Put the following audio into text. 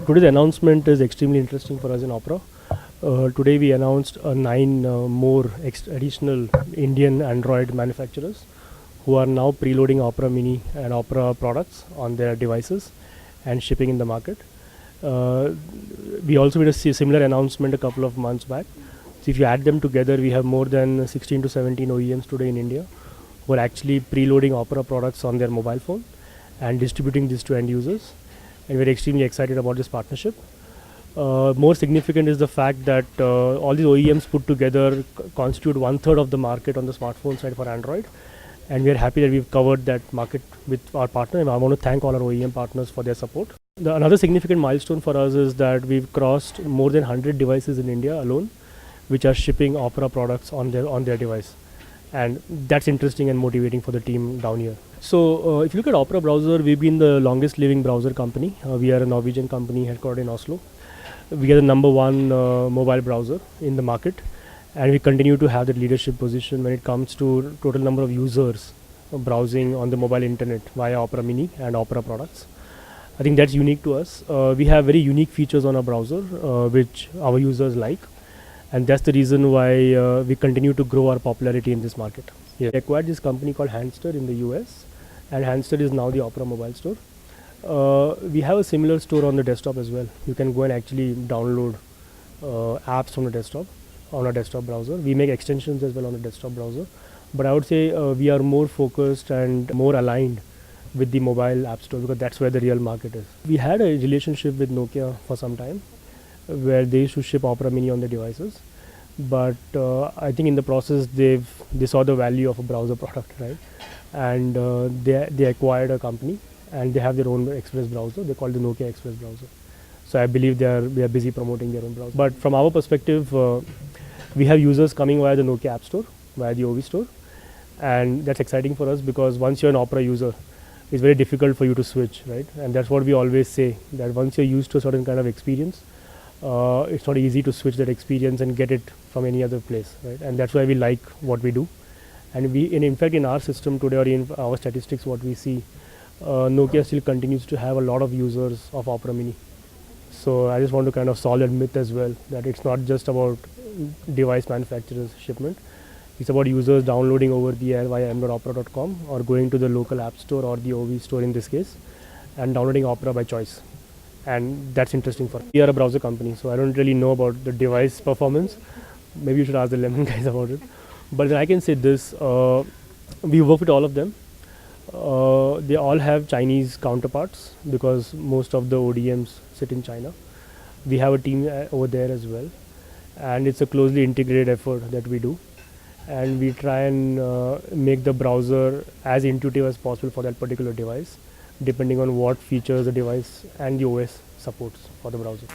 Today's announcement is extremely interesting for us in Opera. Today we announced 9 more additional Indian Android manufacturers who are now preloading Opera Mini and Opera products on their devices and shipping in the market. We also made a similar announcement a couple of months back. So if you add them together, we have more than 16 to 17 OEMs today in India who are actually preloading Opera products on their mobile phone and distributing this to end users. And we're extremely excited about this partnership. More significant is the fact that all these OEMs put together constitute 1/3 of the market on the smartphone side for Android. And we are happy that we've covered that market with our partner. And I want to thank all our OEM partners for their support. Another significant milestone for us is that we've crossed more than 100 devices in India alone, which are shipping Opera products on their device. And that's interesting and motivating for the team down here. So if you look at Opera browser, we've been the longest living browser company. We are a Norwegian company headquartered in Oslo. We are the #1 mobile browser in the market, and we continue to have that leadership position when it comes to total number of users browsing on the mobile internet via Opera Mini and Opera products. I think that's unique to us. We have very unique features on our browser which our users like, and that's the reason why we continue to grow our popularity in this market. We acquired this company called Handster in the US, and Handster is now the Opera mobile store. We have a similar store on the desktop as well. You can go and actually download apps from the desktop on our desktop browser. We make extensions as well on the desktop browser, but I would say we are more focused and more aligned with the mobile app store because that's where the real market is. We had a relationship with Nokia for some time where they used to ship Opera Mini on their devices, but I think in the process they saw the value of a browser product, right? And they acquired a company and they have their own Express browser. They call it the Nokia Express browser. So I believe they are busy promoting their own browser. But from our perspective, we have users coming via the Nokia App Store, via the OV Store, and that's exciting for us because once you're an Opera user, it's very difficult for you to switch, right? And that's what we always say, that once you're used to a certain kind of experience, it's not easy to switch that experience and get it from any other place, right? And that's why we like what we do. And in fact, in our system today, or in our statistics, what we see, Nokia still continues to have a lot of users of Opera Mini. So I just want to kind of solve that myth as well, that it's not just about device manufacturers' shipment. It's about users downloading over the air via m.opera.com or going to the local app store or the OV store in this case and downloading Opera by choice. And that's interesting for us. We are a browser company, so I don't really know about the device performance. Maybe you should ask the Lemon guys about it. But then I can say this, we work with all of them. They all have Chinese counterparts because most of the ODMs sit in China. We have a team over there as well. And it's a closely integrated effort that we do. And we try and make the browser as intuitive as possible for that particular device, depending on what features the device and the OS supports for the browser.